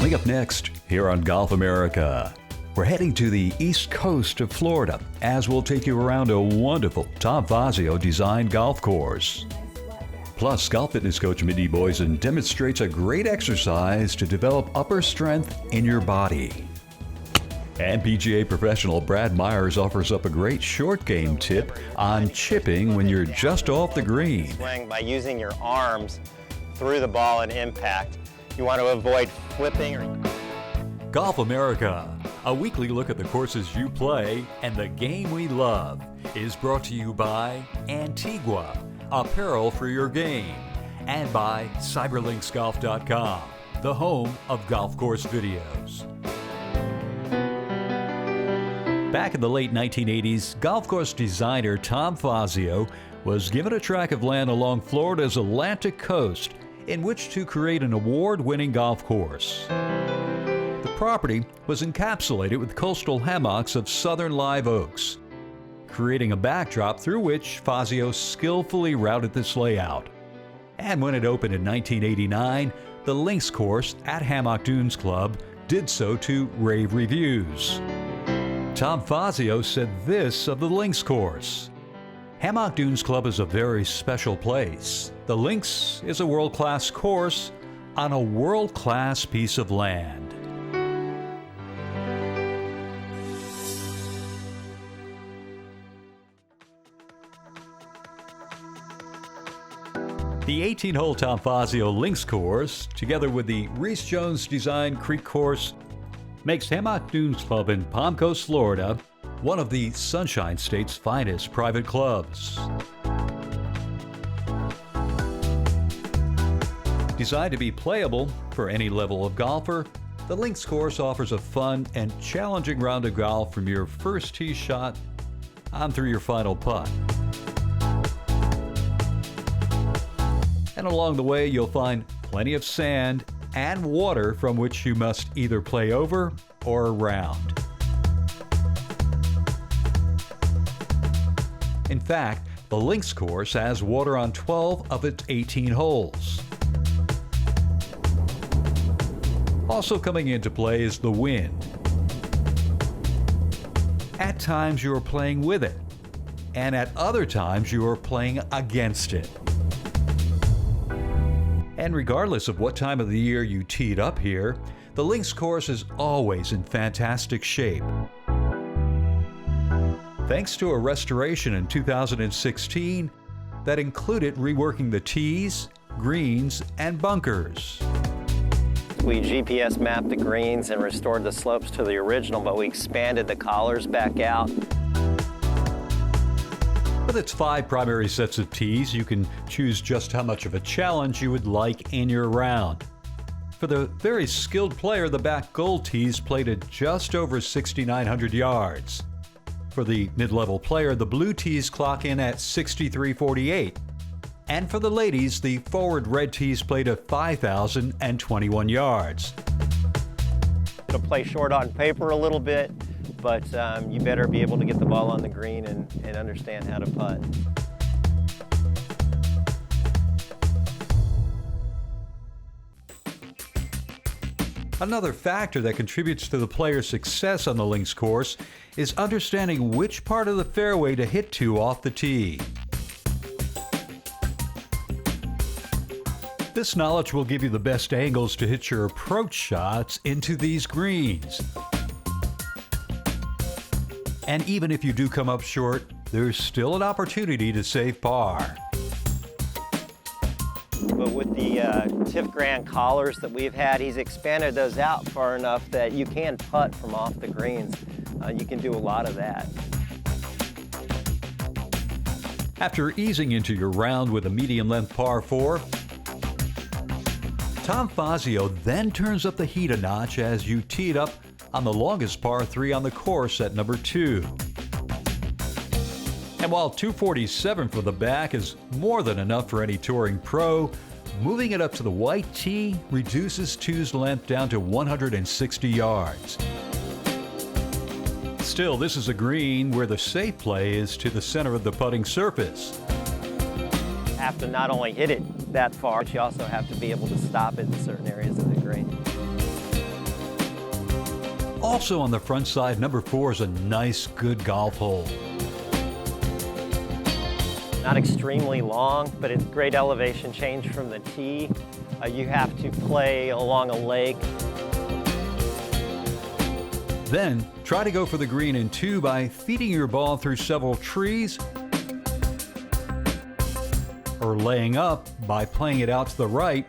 Coming up next here on Golf America, we're heading to the east coast of Florida as we'll take you around a wonderful Tom Fazio designed golf course. Plus, golf fitness coach Mindy Boysen demonstrates a great exercise to develop upper strength in your body. And PGA professional Brad Myers offers up a great short game tip on chipping when you're just off the green. Swing by using your arms through the ball and impact. You want to avoid flipping. Golf America, a weekly look at the courses you play and the game we love, is brought to you by Antigua, apparel for your game, and by cyberlinksgolf.com, the home of golf course videos. Back in the late 1980s, golf course designer Tom Fazio was given a tract of land along Florida's Atlantic coast in which to create an award-winning golf course. The property was encapsulated with coastal hammocks of southern live oaks, creating a backdrop through which Fazio skillfully routed this layout. And when it opened in 1989, the links course at Hammock Dunes Club did so to rave reviews. Tom Fazio said this of the links course: Hammock Dunes Club is a very special place. The links is a world-class course on a world-class piece of land. The 18-hole Tom Fazio links course, together with the Reese Jones designed Creek course, makes Hammock Dunes Club in Palm Coast, Florida, one of the Sunshine State's finest private clubs. Designed to be playable for any level of golfer, the links course offers a fun and challenging round of golf from your first tee shot on through your final putt. And along the way, you'll find plenty of sand and water from which you must either play over or around. In fact, the links course has water on 12 of its 18 holes. Also coming into play is the wind. At times you are playing with it, and at other times you are playing against it. And regardless of what time of the year you teed up here, the links course is always in fantastic shape. Thanks to a restoration in 2016 that included reworking the tees, greens, and bunkers. We GPS mapped the greens and restored the slopes to the original, but we expanded the collars back out. With its 5 primary sets of tees, you can choose just how much of a challenge you would like in your round. For the very skilled player, the back gold tees played at just over 6,900 yards. For the mid-level player, the blue tees clock in at 6,348. And for the ladies, the forward red tees played at 5,021 yards. It'll play short on paper a little bit, but you better be able to get the ball on the green and understand how to putt. Another factor that contributes to the player's success on the links course is understanding which part of the fairway to hit to off the tee. This knowledge will give you the best angles to hit your approach shots into these greens. And even if you do come up short, there's still an opportunity to save par. But with the Tiff Grand collars that we've had, he's expanded those out far enough that you can putt from off the greens. You can do a lot of that. After easing into your round with a medium-length par 4, Tom Fazio then turns up the heat a notch as you tee it up on the longest par 3 on the course at number 2. And while 247 for the back is more than enough for any touring pro, moving it up to the white tee reduces 2's length down to 160 yards. Still, this is a green where the safe play is to the center of the putting surface. You have to not only hit it that far, but you also have to be able to stop it in certain areas of the green. Also on the front side, number 4 is a nice, good golf hole. Not extremely long, but it's great elevation change from the tee. You have to play along a lake. Then, try to go for the green in 2 by feeding your ball through several trees, or laying up by playing it out to the right,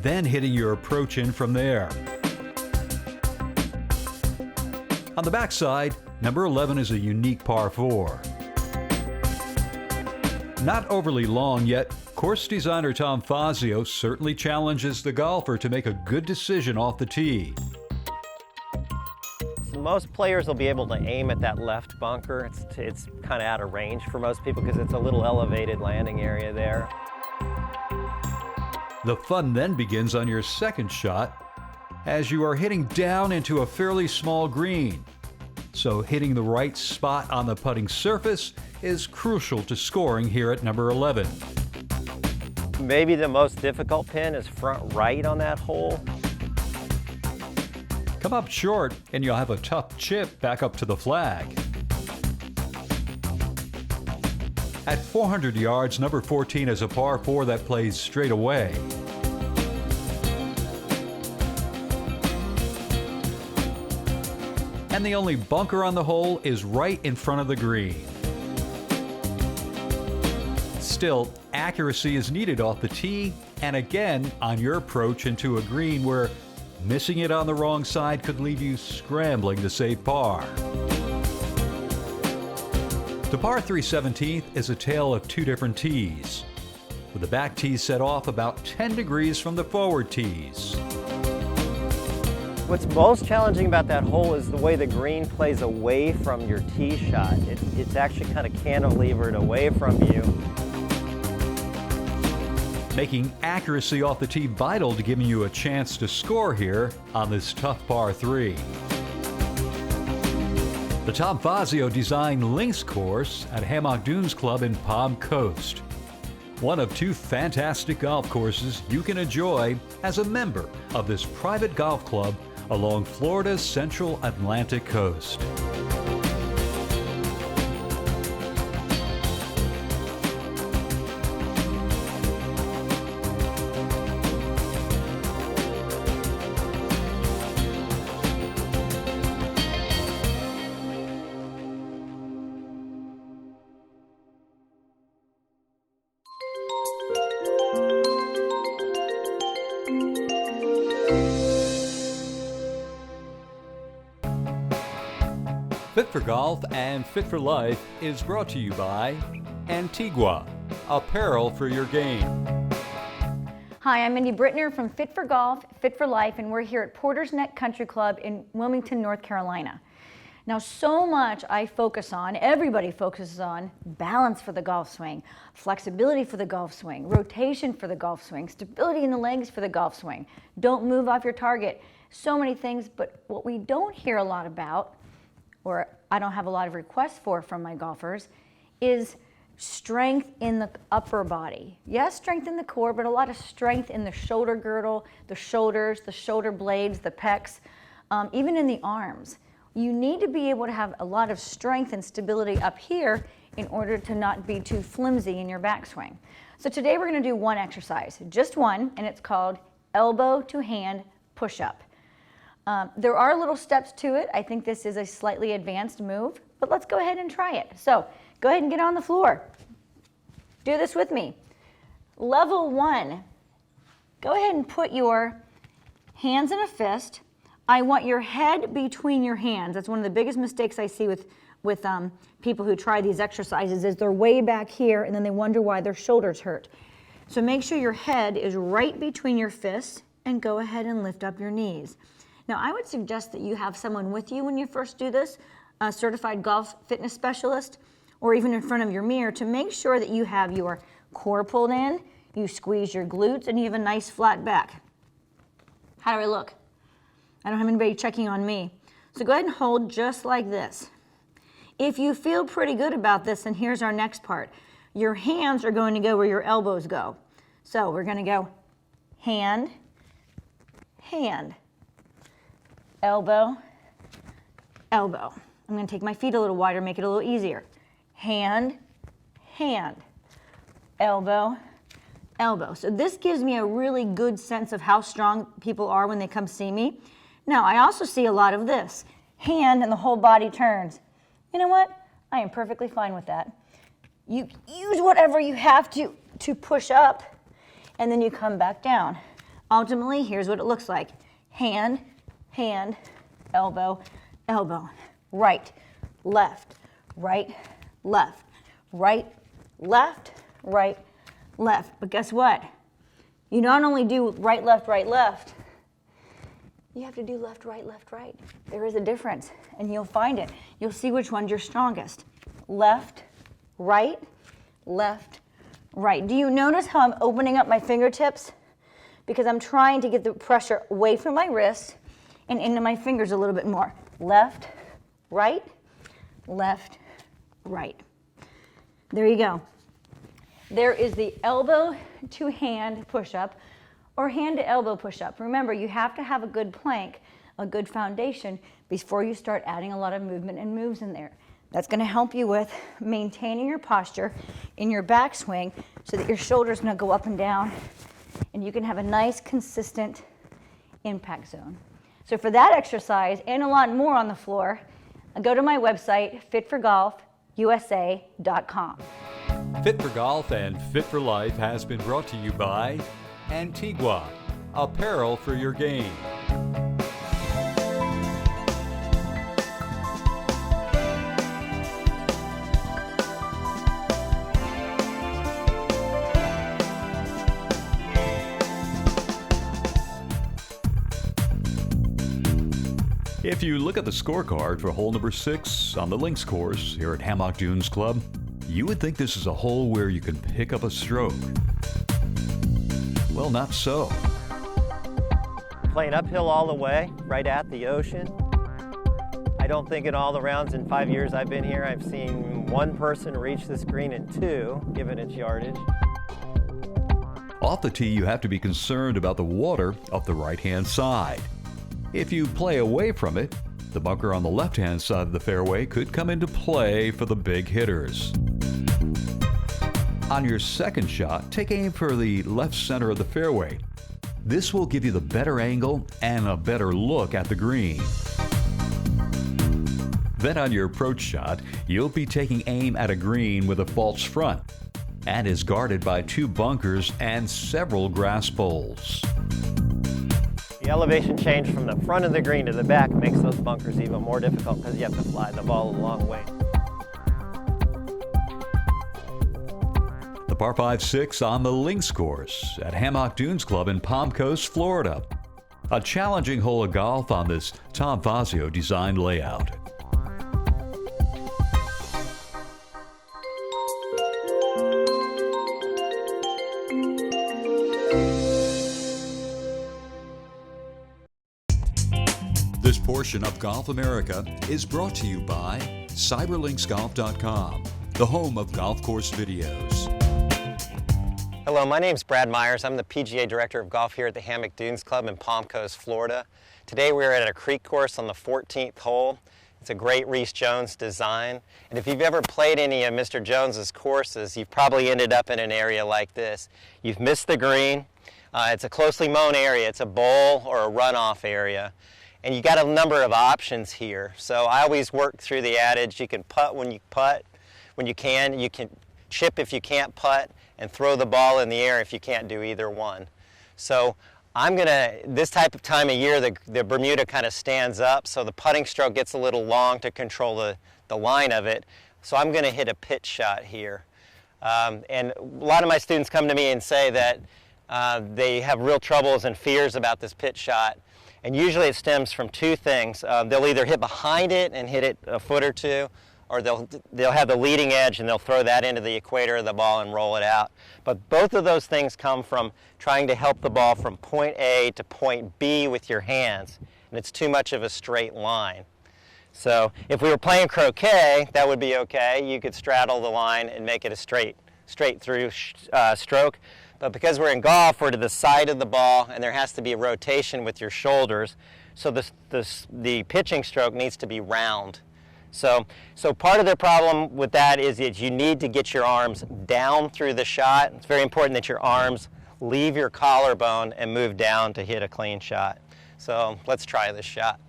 then hitting your approach in from there. On the backside, number 11 is a unique par 4. Not overly long, yet course designer Tom Fazio certainly challenges the golfer to make a good decision off the tee. So most players will be able to aim at that left bunker. It's kind of out of range for most people because it's a little elevated landing area there. The fun then begins on your second shot as you are hitting down into a fairly small green. So hitting the right spot on the putting surface is crucial to scoring here at number 11. Maybe the most difficult pin is front right on that hole. Come up short and you'll have a tough chip back up to the flag. At 400 yards, number 14 is a par 4 that plays straight away. And the only bunker on the hole is right in front of the green. Still, accuracy is needed off the tee and again on your approach into a green where missing it on the wrong side could leave you scrambling to save par. The par 3 17th is a tale of 2 different tees, with the back tee set off about 10 degrees from the forward tees. What's most challenging about that hole is the way the green plays away from your tee shot. It's actually kind of cantilevered away from you. Making accuracy off the tee vital to giving you a chance to score here on this tough par 3. The Tom Fazio designed links course at Hammock Dunes Club in Palm Coast. One of 2 fantastic golf courses you can enjoy as a member of this private golf club along Florida's central Atlantic coast. Fit for Golf and Fit for Life is brought to you by Antigua, apparel for your game. Hi, I'm Mindy Brittner from Fit for Golf, Fit for Life, and we're here at Porter's Neck Country Club in Wilmington, North Carolina. Now, so much I focus on, everybody focuses on balance for the golf swing, flexibility for the golf swing, rotation for the golf swing, stability in the legs for the golf swing. Don't move off your target. So many things, but what we don't hear a lot about, or I don't have a lot of requests for from my golfers, is strength in the upper body. Yes, strength in the core, but a lot of strength in the shoulder girdle, the shoulders, the shoulder blades, the pecs, even in the arms. You need to be able to have a lot of strength and stability up here in order to not be too flimsy in your backswing. So today we're going to do one exercise, just one, and it's called elbow to hand push-up. There are little steps to it. I think this is a slightly advanced move, but let's go ahead and try it. So go ahead and get on the floor. Do this with me. Level 1, go ahead and put your hands in a fist. I want your head between your hands. That's one of the biggest mistakes I see with people who try these exercises is they're way back here and then they wonder why their shoulders hurt. So make sure your head is right between your fists and go ahead and lift up your knees. Now, I would suggest that you have someone with you when you first do this, a certified golf fitness specialist, or even in front of your mirror to make sure that you have your core pulled in, you squeeze your glutes, and you have a nice flat back. How do I look? I don't have anybody checking on me. So go ahead and hold just like this. If you feel pretty good about this, then here's our next part. Your hands are going to go where your elbows go. So we're going to go hand, hand, elbow, elbow. I'm going to take my feet a little wider, make it a little easier. Hand, hand, elbow, elbow. So this gives me a really good sense of how strong people are when they come see me. Now, I also see a lot of this. Hand and the whole body turns. You know what? I am perfectly fine with that. You use whatever you have to push up, and then you come back down. Ultimately, here's what it looks like. Hand, hand, elbow, elbow. Right, left, right, left, right, left, right, left. But guess what? You not only do right, left, you have to do left, right. There is a difference, and you'll find it. You'll see which one's your strongest. Left, right, left, right. Do you notice how I'm opening up my fingertips? Because I'm trying to get the pressure away from my wrist and into my fingers a little bit more. Left, right, left, right. There you go. There is the elbow to hand push-up or hand to elbow push-up. Remember, you have to have a good plank, a good foundation before you start adding a lot of movement and moves in there. That's going to help you with maintaining your posture in your backswing so that your shoulders don't go up and down and you can have a nice consistent impact zone. So for that exercise and a lot more on the floor, go to my website, fitforgolfusa.com. Fit for Golf and Fit for Life has been brought to you by Antigua, apparel for your game. If you look at the scorecard for hole number 6 on the links course here at Hammock Dunes Club, you would think this is a hole where you can pick up a stroke. Well, not so. Playing uphill all the way, right at the ocean. I don't think in all the rounds in 5 years I've been here, I've seen one person reach this green and 2, given its yardage. Off the tee, you have to be concerned about the water up the right-hand side. If you play away from it, the bunker on the left-hand side of the fairway could come into play for the big hitters. On your second shot, take aim for the left center of the fairway. This will give you the better angle and a better look at the green. Then on your approach shot, you'll be taking aim at a green with a false front and is guarded by 2 bunkers and several grass bowls. The elevation change from the front of the green to the back makes those bunkers even more difficult because you have to fly the ball a long way. The par 5-6 on the links course at Hammock Dunes Club in Palm Coast, Florida. A challenging hole of golf on this Tom Fazio designed layout. This portion of Golf America is brought to you by CyberLinksGolf.com, the home of golf course videos. Hello, my name's Brad Myers. I'm the PGA Director of Golf here at the Hammock Dunes Club in Palm Coast, Florida. Today we're at a creek course on the 14th hole. It's a great Reese Jones design. And if you've ever played any of Mr. Jones's courses, you've probably ended up in an area like this. You've missed the green. It's a closely mown area. It's a bowl or a runoff area. And you got a number of options here. So I always work through the adage, you can putt when you can. You can chip if you can't putt, and throw the ball in the air if you can't do either one. So this type of time of year, the Bermuda kind of stands up, so the putting stroke gets a little long to control the line of it. So I'm gonna hit a pitch shot here. And a lot of my students come to me and say that they have real troubles and fears about this pitch shot. And usually it stems from 2 things. They'll either hit behind it and hit it a foot or 2, or they'll have the leading edge and they'll throw that into the equator of the ball and roll it out. But both of those things come from trying to help the ball from point A to point B with your hands, and it's too much of a straight line. So if we were playing croquet, that would be okay. You could straddle the line and make it a straight through stroke. But because we're in golf, we're to the side of the ball, and there has to be a rotation with your shoulders. So the pitching stroke needs to be round. So part of the problem with that is that you need to get your arms down through the shot. It's very important that your arms leave your collarbone and move down to hit a clean shot. So let's try this shot.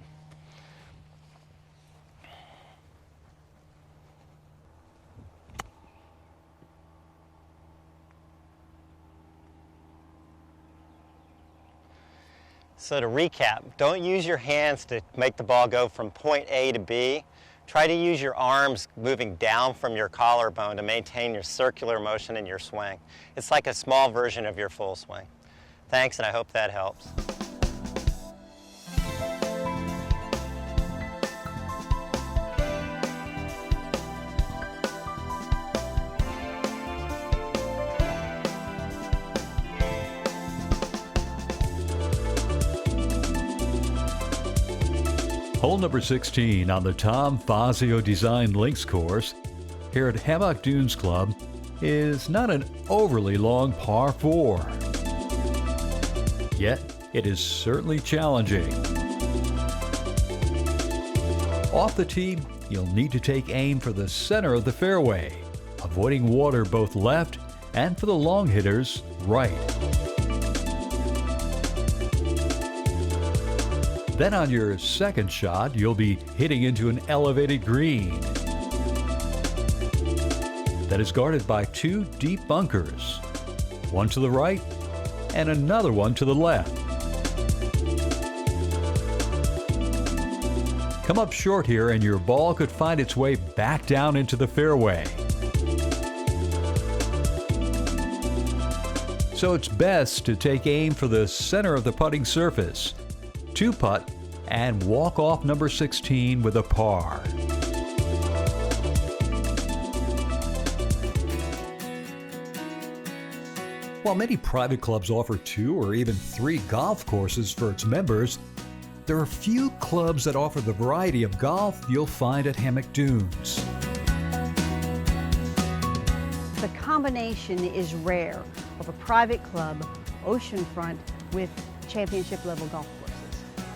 So to recap, don't use your hands to make the ball go from point A to B. Try to use your arms moving down from your collarbone to maintain your circular motion in your swing. It's like a small version of your full swing. Thanks, and I hope that helps. Hole number 16 on the Tom Fazio designed links course here at Hammock Dunes Club is not an overly long par 4. Yet, it is certainly challenging. Off the tee, you'll need to take aim for the center of the fairway, avoiding water both left and for the long hitters, right. Then on your second shot, you'll be hitting into an elevated green that is guarded by 2 deep bunkers, one to the right and another one to the left. Come up short here and your ball could find its way back down into the fairway. So it's best to take aim for the center of the putting surface, 2-putt, and walk off number 16 with a par. While many private clubs offer 2 or even 3 golf courses for its members, there are few clubs that offer the variety of golf you'll find at Hammock Dunes. The combination is rare of a private club, oceanfront, with championship level golf courses.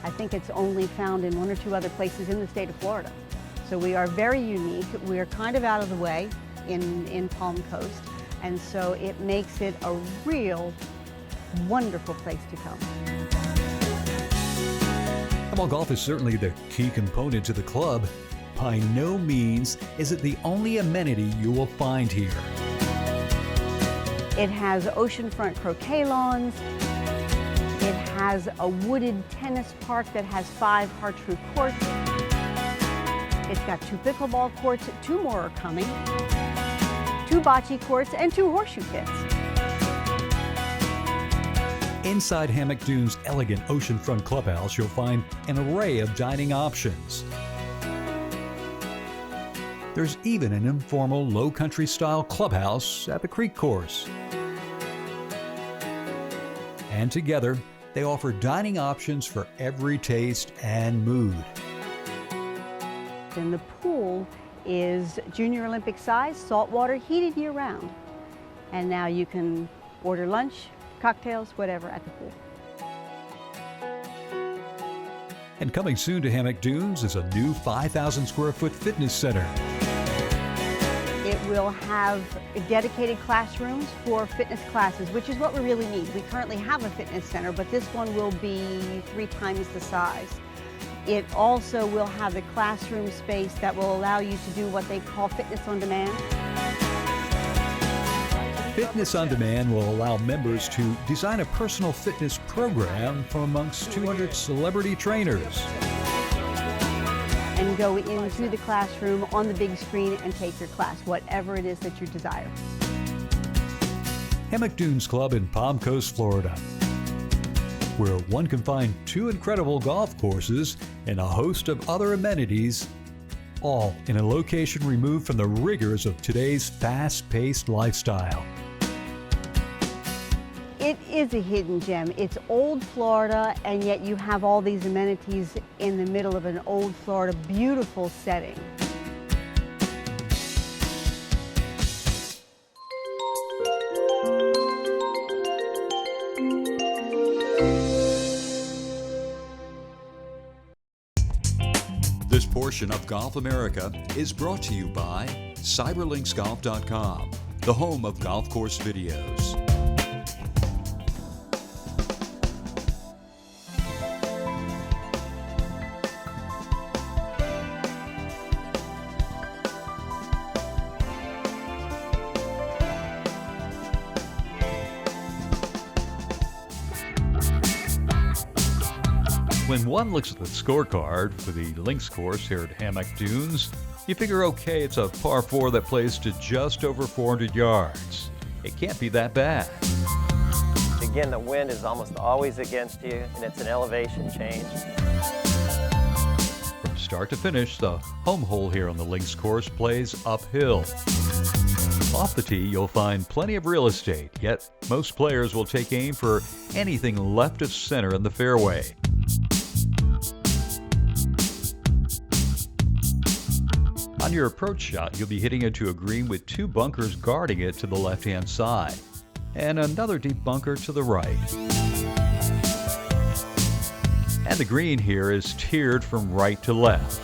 I think it's only found in 1 or 2 other places in the state of Florida. So we are very unique. We are kind of out of the way in Palm Coast, and so it makes it a real wonderful place to come. And while golf is certainly the key component to the club, by no means is it the only amenity you will find here. It has oceanfront croquet lawns. It has a wooded tennis park that has 5 Hartrue courts. It's got 2 pickleball courts, 2 more are coming, 2 bocce courts, and 2 horseshoe pits. Inside Hammock Dunes' elegant oceanfront clubhouse, you'll find an array of dining options. There's even an informal low country style clubhouse at the creek course. And together, they offer dining options for every taste and mood. And the pool is Junior Olympic size, saltwater, heated year round. And now you can order lunch, cocktails, whatever at the pool. And coming soon to Hammock Dunes is a new 5,000 square foot fitness center. It will have dedicated classrooms for fitness classes, which is what we really need. We currently have a fitness center, but this one will be 3 times the size. It also will have the classroom space that will allow you to do what they call fitness on demand. Fitness on Demand will allow members to design a personal fitness program from amongst 200 celebrity trainers. And go into the classroom on the big screen and take your class, whatever it is that you desire. Hammock Dunes Club in Palm Coast, Florida, where one can find 2 incredible golf courses and a host of other amenities, all in a location removed from the rigors of today's fast-paced lifestyle. It is a hidden gem. It's old Florida, and yet you have all these amenities in the middle of an old Florida, beautiful setting. This portion of Golf America is brought to you by CyberLinksGolf.com, the home of golf course videos. When one looks at the scorecard for the links course here at Hammock Dunes, you figure, okay, it's a par 4 that plays to just over 400 yards. It can't be that bad. Again, the wind is almost always against you, and it's an elevation change. From start to finish, the home hole here on the links course plays uphill. Off the tee, you'll find plenty of real estate, yet most players will take aim for anything left of center in the fairway. On your approach shot, you'll be hitting into a green with 2 bunkers guarding it to the left-hand side, and another deep bunker to the right. And the green here is tiered from right to left.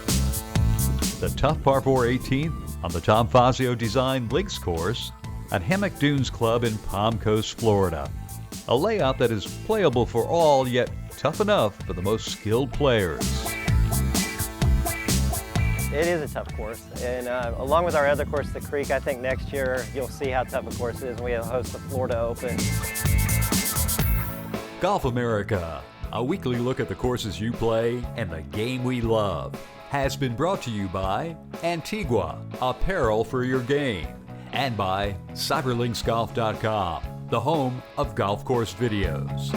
The tough par 4 18th on the Tom Fazio designed links course at Hammock Dunes Club in Palm Coast, Florida. A layout that is playable for all, yet tough enough for the most skilled players. It is a tough course, and along with our other course, the Creek, I think next year you'll see how tough a course it is when we host the Florida Open. Golf America, a weekly look at the courses you play and the game we love, has been brought to you by Antigua, apparel for your game, and by CyberLinksGolf.com, the home of golf course videos.